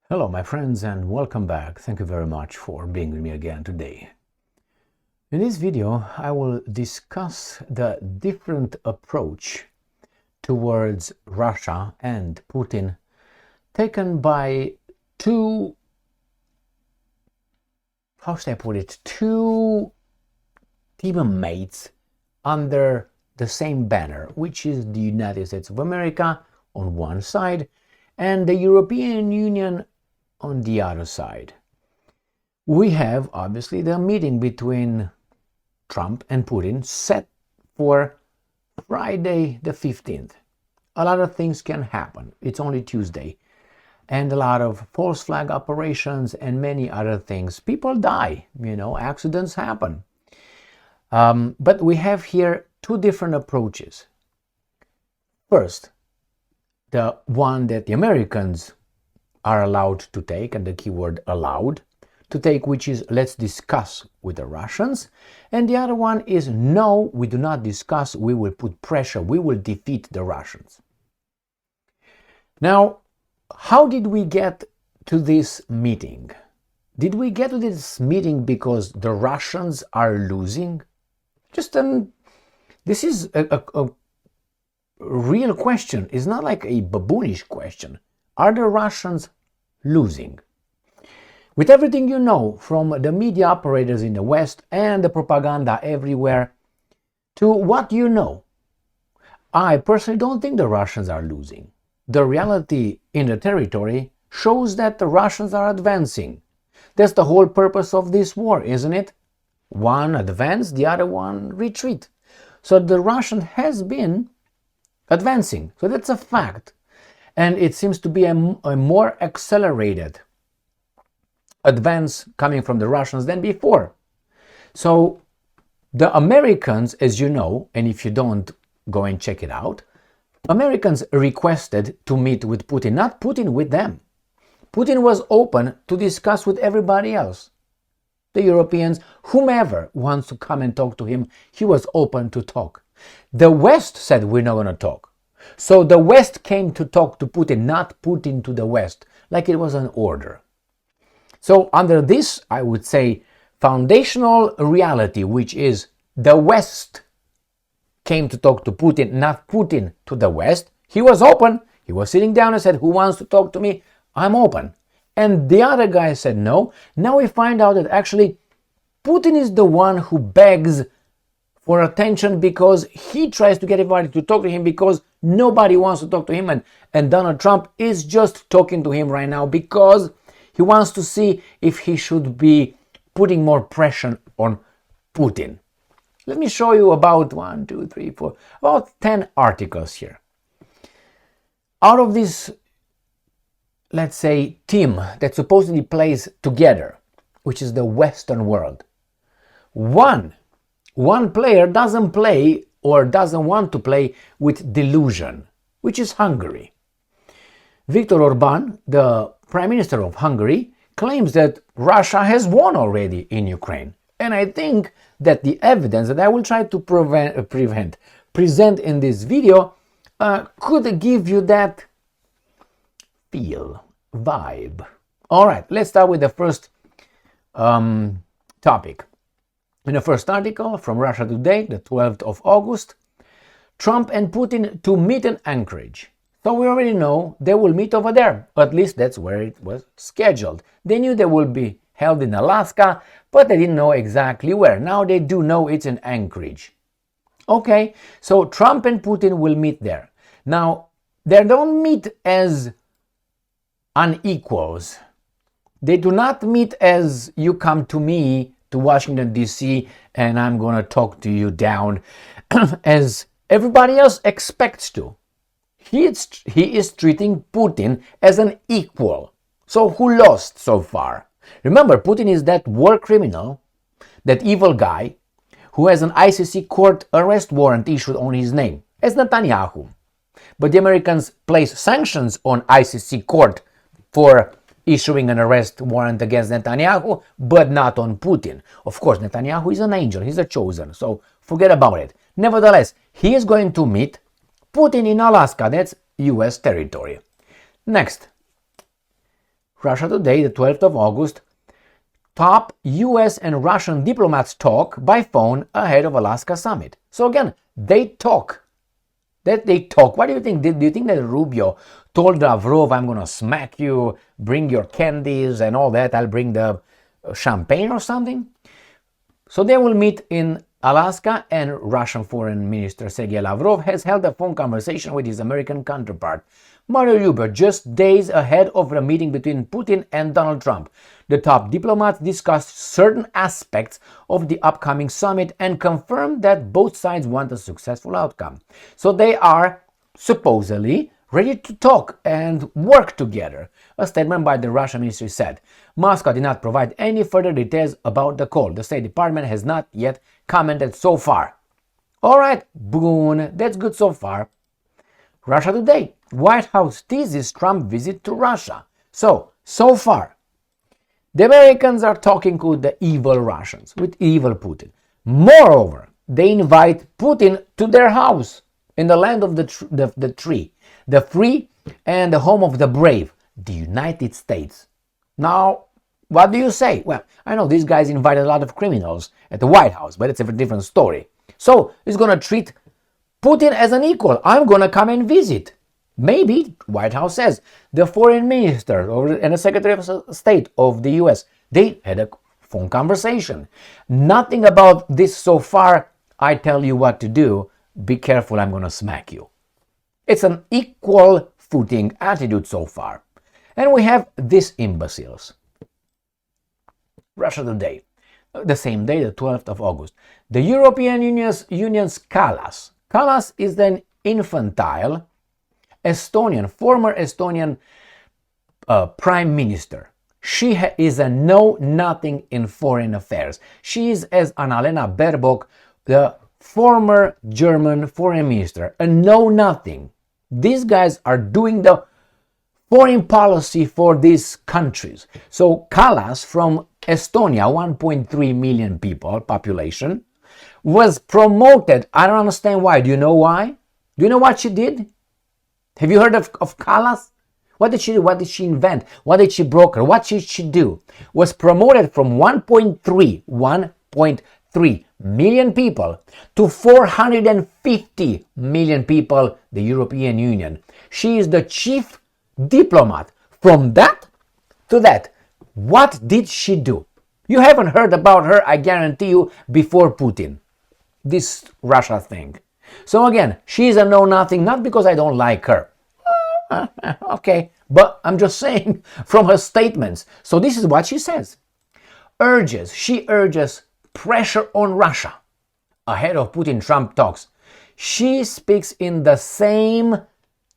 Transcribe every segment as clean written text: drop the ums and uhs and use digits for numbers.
Hello my friends and welcome back. Thank you very much for being with me again today. In this video I will discuss the different approach towards Russia and Putin taken by two teammates under the same banner, which is the United States of America on one side and the European Union on the other side. We have obviously the meeting between Trump and Putin set for Friday the 15th. A lot of things can happen. It's only Tuesday. And a lot of false flag operations and many other things. People die, accidents happen. But we have here two different approaches. First, the one that the Americans are allowed to take, and the keyword allowed to take, which is let's discuss with the Russians, and the other one is no, we do not discuss, we will put pressure, we will defeat the Russians. Now, how did we get to this meeting? Did we get to this meeting because the Russians are losing? This is a real question. It's not like a baboonish question. Are the Russians losing? With everything you know from the media operators in the West and the propaganda everywhere, to what you know, I personally don't think the Russians are losing. The reality in the territory shows that the Russians are advancing. That's the whole purpose of this war, isn't it? One advance, the other one retreat. So the Russian has been advancing. So that's a fact. And it seems to be a more accelerated advance coming from the Russians than before. So the Americans, as you know, and if you don't, go and check it out, Americans requested to meet with Putin, not Putin with them. Putin was open to discuss with everybody else. The Europeans, whomever wants to come and talk to him, he was open to talk. The West said we're not going to talk. So the West came to talk to Putin, not Putin to the West, like it was an order. So under this, I would say, foundational reality, which is the West came to talk to Putin, not Putin to the West, he was open. He was sitting down and said, who wants to talk to me? I'm open. And the other guy said no. Now we find out that actually Putin is the one who begs for attention because he tries to get everybody to talk to him because nobody wants to talk to him, and Donald Trump is just talking to him right now because he wants to see if he should be putting more pressure on Putin. Let me show you about about 10 articles here. Out of this, let's say, team that supposedly plays together, which is the Western world, one player doesn't play or doesn't want to play with delusion, which is Hungary. Viktor Orban, the Prime Minister of Hungary, claims that Russia has won already in Ukraine. And I think that the evidence that I will try to present in this video could give you that vibe. All right, let's start with the first topic. In the first article from Russia Today, the 12th of August, Trump and Putin to meet in Anchorage. So we already know they will meet over there. At least that's where it was scheduled. They knew they will be held in Alaska, but they didn't know exactly where. Now they do know it's in Anchorage. Okay, so Trump and Putin will meet there. Now, they don't meet as unequals. They do not meet as you come to me to Washington, D.C., and I'm going to talk to you down as everybody else expects to. He is treating Putin as an equal. So who lost so far? Remember, Putin is that war criminal, that evil guy, who has an ICC court arrest warrant issued on his name, as Netanyahu. But the Americans place sanctions on ICC court for issuing an arrest warrant against Netanyahu, but not on Putin. Of course, Netanyahu is an angel, he's a chosen, so forget about it. Nevertheless, he is going to meet Putin in Alaska, that's US territory. Next, Russia Today, the 12th of August, top US and Russian diplomats talk by phone ahead of Alaska summit. So again, they talk. They talk. What do you think? Do you think that Rubio told Lavrov, I'm going to smack you, bring your candies and all that, I'll bring the champagne or something? So they will meet in Alaska, and Russian Foreign Minister Sergei Lavrov has held a phone conversation with his American counterpart, Marco Rubio, just days ahead of the meeting between Putin and Donald Trump. The top diplomats discussed certain aspects of the upcoming summit and confirmed that both sides want a successful outcome. So they are supposedly ready to talk and work together. A statement by the Russian ministry said. Moscow did not provide any further details about the call. The State Department has not yet commented so far. All right, boon, that's good so far. Russia Today. White House teases Trump visit to Russia. So far, the Americans are talking with the evil Russians, with evil Putin. Moreover, they invite Putin to their house in the land of the tree, the free and the home of the brave, the United States. Now, what do you say? Well, I know these guys invited a lot of criminals at the White House, but it's a different story. So, he's going to treat Putin as an equal. I'm going to come and visit. Maybe, White House says, the foreign minister and the Secretary of State of the US, they had a phone conversation. Nothing about this so far. I tell you what to do. Be careful, I'm going to smack you. It's an equal footing attitude so far. And we have these imbeciles. Russia Today, the same day, the 12th of August. The European Union's Kallas. Kallas is an infantile former Estonian prime minister. She is a know-nothing in foreign affairs. She is, as Annalena Baerbock, the former German foreign minister, a know-nothing. These guys are doing the foreign policy for these countries. So Kallas from Estonia, 1.3 million people population, was promoted. I don't understand why. Do you know why? Do you know what she did? Have you heard of Kallas? What did she do? What did she invent? What did she broker? What did she do? Was promoted from 1.3 million people to 450 million people, the European Union. She is the chief diplomat. From that to that, what did she do? You haven't heard about her, I guarantee you, before Putin. This Russia thing. So again, she's a know-nothing, not because I don't like her. Okay, but I'm just saying from her statements. So this is what she says. She urges pressure on Russia ahead of Putin-Trump talks. She speaks in the same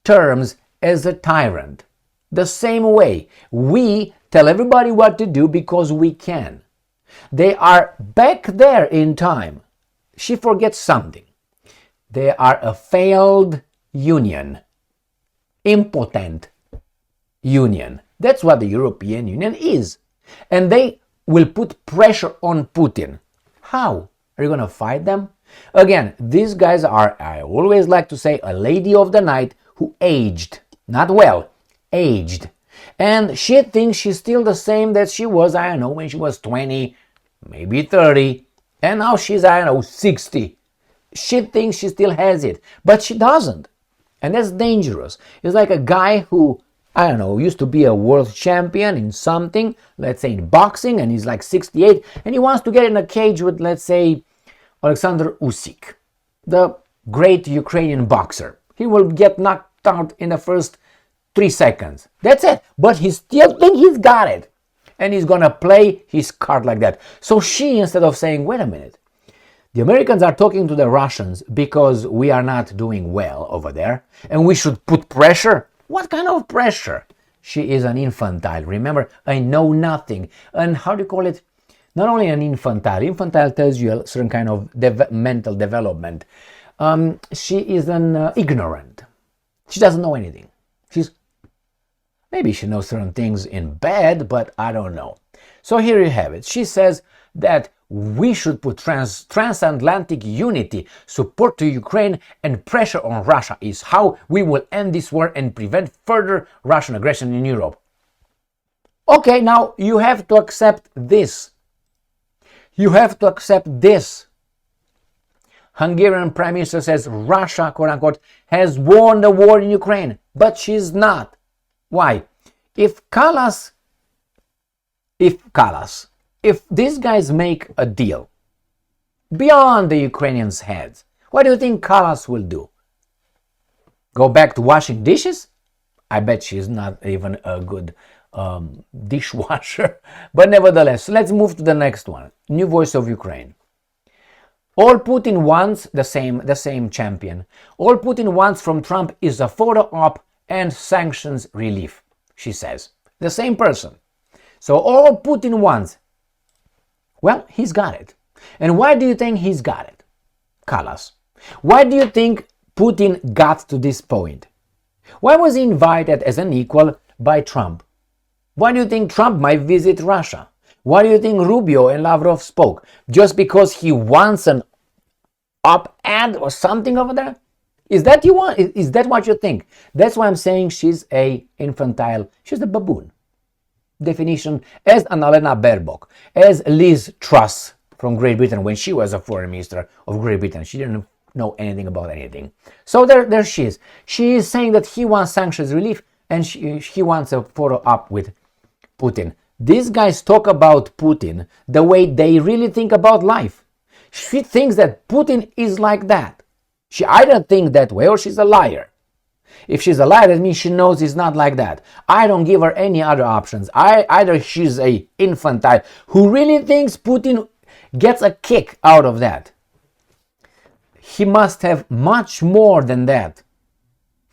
terms as a tyrant. The same way. We tell everybody what to do because we can. They are back there in time. She forgets something. They are a failed union. Impotent union. That's what the European Union is. And they will put pressure on Putin. How? Are you going to fight them? Again, these guys are, I always like to say, a lady of the night who aged. Not well, aged. And she thinks she's still the same that she was, I don't know, when she was 20, maybe 30. And now she's, I don't know, 60. She thinks she still has it, but she doesn't. And that's dangerous. It's like a guy who, I don't know, used to be a world champion in something, let's say in boxing, and he's like 68, and he wants to get in a cage with, let's say, Alexander Usyk, the great Ukrainian boxer. He will get knocked out in the first 3 seconds. That's it. But he still thinks he's got it. And he's going to play his card like that. So she, instead of saying, wait a minute, the Americans are talking to the Russians because we are not doing well over there, and we should put pressure. What kind of pressure? She is an infantile. Remember, I know nothing. And how do you call it? Not only an infantile. Infantile tells you a certain kind of mental development. She is an ignorant. She doesn't know anything. Maybe she knows certain things in bed, but I don't know. So here you have it. She says that we should put transatlantic unity, support to Ukraine, and pressure on Russia is how we will end this war and prevent further Russian aggression in Europe. Okay, now you have to accept this. You have to accept this. Hungarian Prime Minister says Russia, quote unquote, has won the war in Ukraine, but she's not. Why? If these guys make a deal beyond the Ukrainians' heads, what do you think Kallas will do? Go back to washing dishes? I bet she's not even a good dishwasher. But nevertheless, let's move to the next one. New Voice of Ukraine. All Putin wants, the same champion, all Putin wants from Trump is a photo op and sanctions relief, she says. The same person. So all Putin wants, well, he's got it. And why do you think he's got it? Kallas. Why do you think Putin got to this point? Why was he invited as an equal by Trump? Why do you think Trump might visit Russia? Why do you think Rubio and Lavrov spoke? Just because he wants an op-ed or something over there? Is that you want? Is that what you think? That's why I'm saying she's a infantile. She's a baboon. Definition as Annalena Baerbock, as Liz Truss from Great Britain when she was a foreign minister of Great Britain. She didn't know anything about anything. So there she is. She is saying that he wants sanctions relief and he wants a photo op with Putin. These guys talk about Putin the way they really think about life. She thinks that Putin is like that. She either thinks that way or she's a liar. If she's a liar, that means she knows he's not like that. I don't give her any other options. Either she's a infantile who really thinks Putin gets a kick out of that. He must have much more than that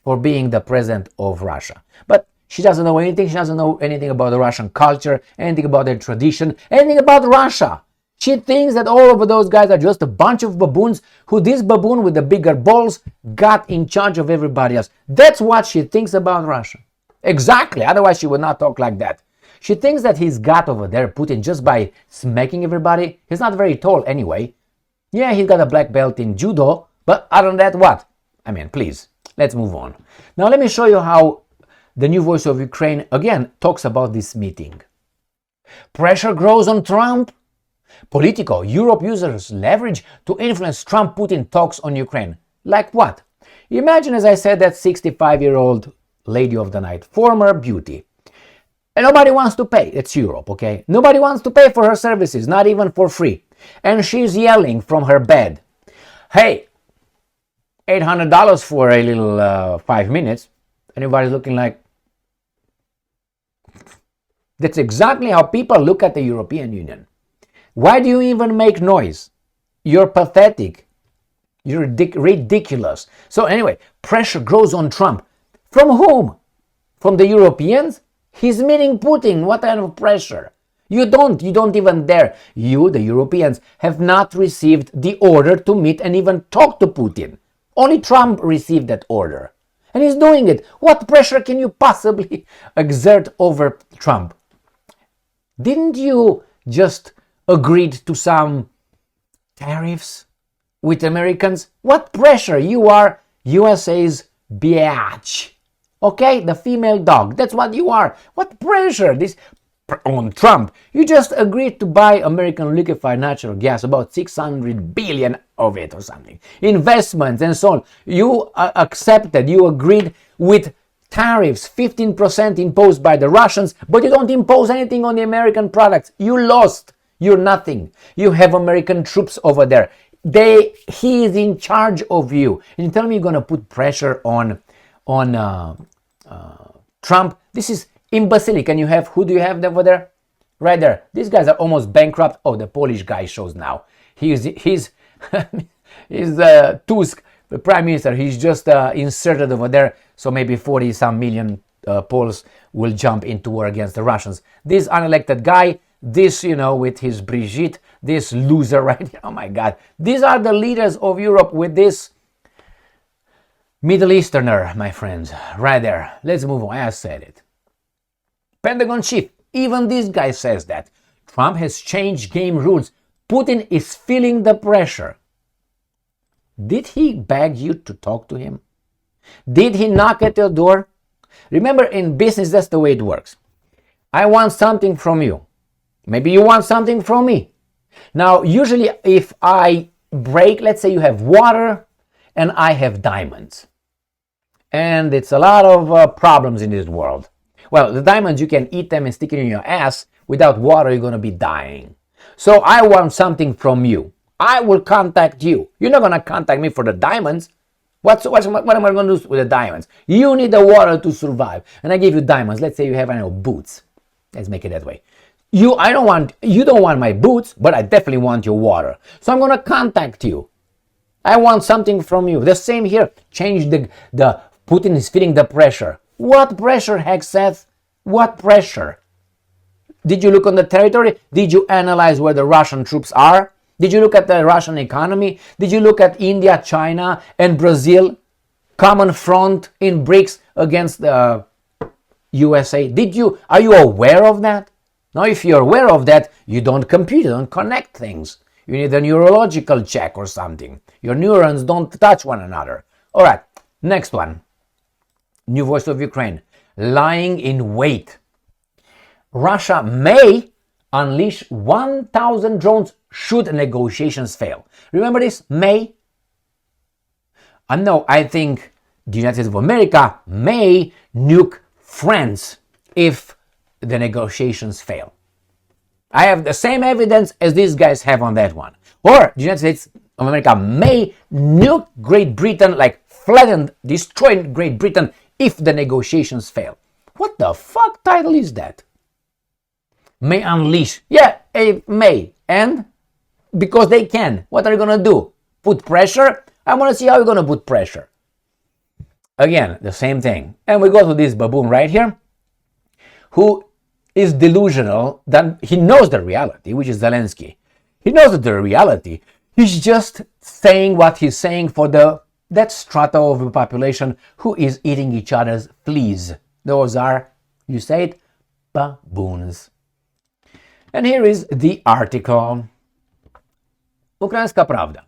for being the president of Russia. But she doesn't know anything. She doesn't know anything about the Russian culture, anything about their tradition, anything about Russia. She thinks that all of those guys are just a bunch of baboons who this baboon with the bigger balls got in charge of everybody else. That's what she thinks about Russia. Exactly. Otherwise, she would not talk like that. She thinks that he's got over there Putin just by smacking everybody. He's not very tall anyway. Yeah, he's got a black belt in judo, but other than that, what? I mean, please, let's move on. Now, let me show you how the New Voice of Ukraine, again, talks about this meeting. Pressure grows on Trump. Politico, Europe uses leverage to influence Trump-Putin talks on Ukraine. Like what? Imagine, as I said, that 65-year-old lady of the night, former beauty. And nobody wants to pay. It's Europe, okay? Nobody wants to pay for her services, not even for free. And she's yelling from her bed, hey, $800 for a little 5 minutes. Anybody's looking like... That's exactly how people look at the European Union. Why do you even make noise? You're pathetic. You're ridiculous. So anyway, pressure grows on Trump. From whom? From the Europeans? He's meeting Putin. What kind of pressure? You don't even dare. You, the Europeans, have not received the order to meet and even talk to Putin. Only Trump received that order. And he's doing it. What pressure can you possibly exert over Trump? Didn't you just agreed to some tariffs with Americans? What pressure? You are USA's biatch. Okay? The female dog. That's what you are. What pressure? This on Trump. You just agreed to buy American liquefied natural gas, about 600 billion of it or something. Investments and so on. You accepted, you agreed with tariffs, 15% imposed by the Russians, but you don't impose anything on the American products. You lost. You're nothing. You have American troops over there. He is in charge of you. And you tell me you're going to put pressure on Trump? This is imbecilic. And who do you have over there? Right there. These guys are almost bankrupt. Oh, the Polish guy shows now. He's Tusk, the prime minister. He's just inserted over there. So maybe 40 some million Poles will jump into war against the Russians. This unelected guy, this, with his Brigitte, this loser right here. Oh my God. These are the leaders of Europe with this Middle Easterner, my friends. Right there. Let's move on. I said it. Pentagon chief. Even this guy says that. Trump has changed game rules. Putin is feeling the pressure. Did he beg you to talk to him? Did he knock at your door? Remember, in business, that's the way it works. I want something from you. Maybe you want something from me. Now, usually if I break, let's say you have water and I have diamonds. And it's a lot of problems in this world. Well, the diamonds, you can eat them and stick it in your ass. Without water, you're going to be dying. So I want something from you. I will contact you. You're not going to contact me for the diamonds. What am I going to do with the diamonds? You need the water to survive. And I give you diamonds. Let's say you have, I don't know, boots. Let's make it that way. You don't want my boots, but I definitely want your water. So I'm going to contact you. I want something from you. The same here. Change the Putin is feeling the pressure. What pressure, Seth? What pressure? Did you look on the territory? Did you analyze where the Russian troops are? Did you look at the Russian economy? Did you look at India, China, and Brazil? Common front in BRICS against the USA. Are you aware of that? Now, if you're aware of that, you don't compute, you don't connect things. You need a neurological check or something. Your neurons don't touch one another. All right, next one. New voice of Ukraine. Lying in wait. Russia may unleash 1,000 drones should negotiations fail. Remember this? May? No, I think the United States of America may nuke France if the negotiations fail. I have the same evidence as these guys have on that one. Or the United States of America may nuke Great Britain, like flatten, destroy Great Britain if the negotiations fail. What the fuck title is that? May unleash. Yeah, it may. And because they can. What are you going to do? Put pressure? I want to see how you're going to put pressure. Again, the same thing. And we go to this baboon right here, who is delusional, that he knows the reality, which is Zelensky. He knows the reality. He's just saying what he's saying for that strata of the population who is eating each other's fleas. Those are, you say it, baboons. And here is the article. Ukrainska Pravda.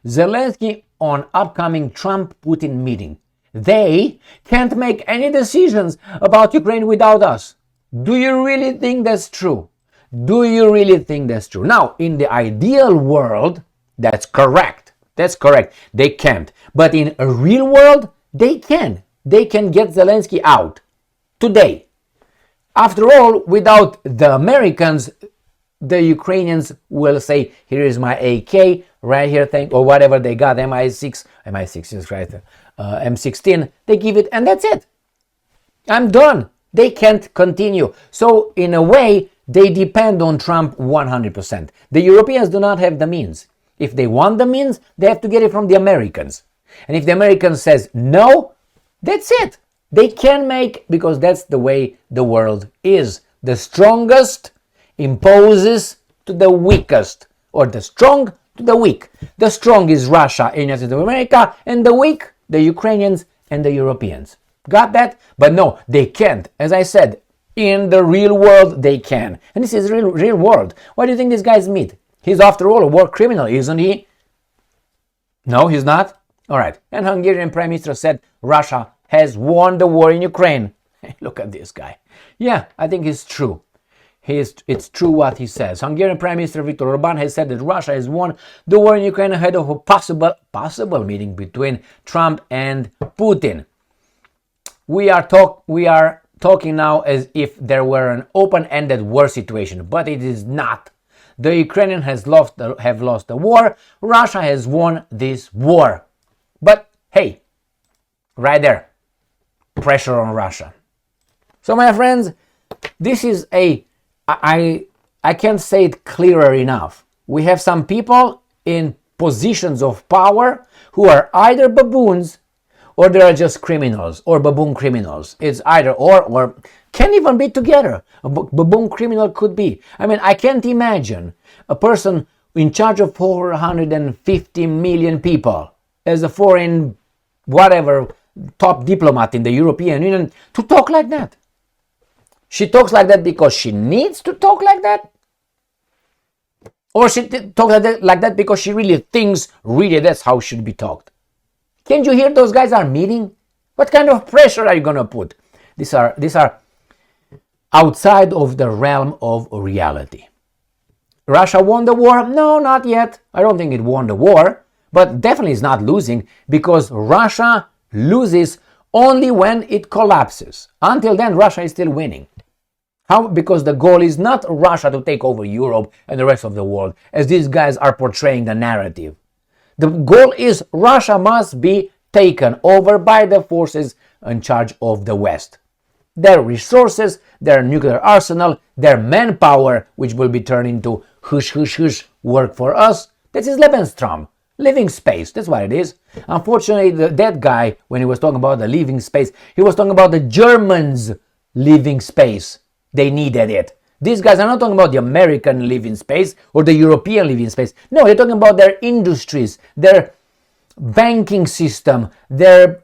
Zelensky on upcoming Trump-Putin meeting. They can't make any decisions about Ukraine without us. Do you really think that's true? Do you really think that's true? Now, in the ideal world, that's correct. That's correct. They can't. But in a real world, they can. They can get Zelensky out today. After all, without the Americans, the Ukrainians will say, here is my AK, right here, or whatever they got, MI6 is right, M16, they give it, and that's it. I'm done. They can't continue. So, in a way, they depend on Trump 100%. The Europeans do not have the means. If they want the means, they have to get it from the Americans. And if the Americans says no, that's it. They can make, because that's the way the world is. The strongest imposes to the weakest, or the strong to the weak. The strong is Russia and United States of America, and the weak, the Ukrainians and the Europeans. Got that? But no, they can't. As I said, in the real world, they can. And this is real world. Why do you think these guys meet? He's after all a war criminal, isn't he? No, he's not? All right. And Hungarian Prime Minister said Russia has won the war in Ukraine. Look at this guy. Yeah, I think it's true. It's true what he says. Hungarian Prime Minister Viktor Orban has said that Russia has won the war in Ukraine ahead of a possible meeting between Trump and Putin. We are talking now as if there were an open-ended war situation, but it is not. The Ukrainians have lost the war. Russia has won this war. But hey, right there, pressure on Russia. So my friends, this is I can't say it clearer enough. We have some people in positions of power who are either baboons or they are just criminals or baboon criminals. It's either or can't even be together. A baboon criminal could be. I mean, I can't imagine a person in charge of 450 million people as a foreign, whatever, top diplomat in the European Union to talk like that. She talks like that because she needs to talk like that? Or she talks like that because she really thinks that's how it should be talked? Can't you hear those guys are meeting? What kind of pressure are you going to put? These are outside of the realm of reality. Russia won the war? No, not yet. I don't think it won the war, but definitely is not losing, because Russia loses only when it collapses. Until then, Russia is still winning. How? Because the goal is not Russia to take over Europe and the rest of the world, as these guys are portraying the narrative. The goal is Russia must be taken over by the forces in charge of the West. Their resources, their nuclear arsenal, their manpower, which will be turned into work for us. This is Lebensraum, living space. That's what it is. Unfortunately, that guy, when he was talking about the living space, he was talking about the Germans' living space. They needed it. These guys are not talking about the American living space or the European living space. No, they're talking about their industries, their banking system, their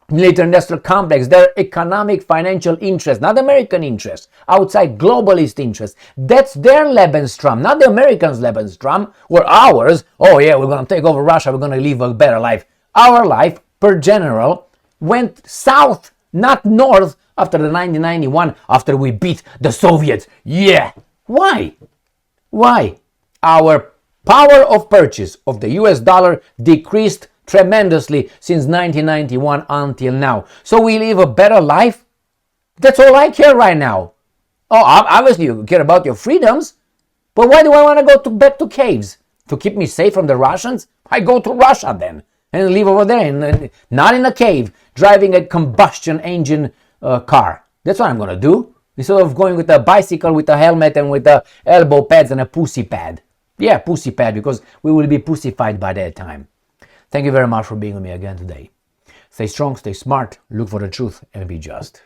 military-industrial complex, their economic financial interest, not American interest, outside globalist interest. That's their Lebensraum, not the Americans' Lebensraum, or ours. Oh yeah, we're going to take over Russia, we're going to live a better life. Our life, per general, went south, not north, after the 1991, after we beat the Soviets. Yeah. Why? Why? Our power of purchase of the US dollar decreased tremendously since 1991 until now. So we live a better life? That's all I care right now. Oh, obviously you care about your freedoms, but why do I want to go back to caves? To keep me safe from the Russians? I go to Russia then and live over there, not in a cave, driving a combustion engine car. That's what I'm going to do, instead of going with a bicycle with a helmet and with the elbow pads and a pussy pad. Yeah, pussy pad, because we will be pussified by that time. Thank you very much for being with me again today. Stay strong, stay smart, look for the truth, and be just.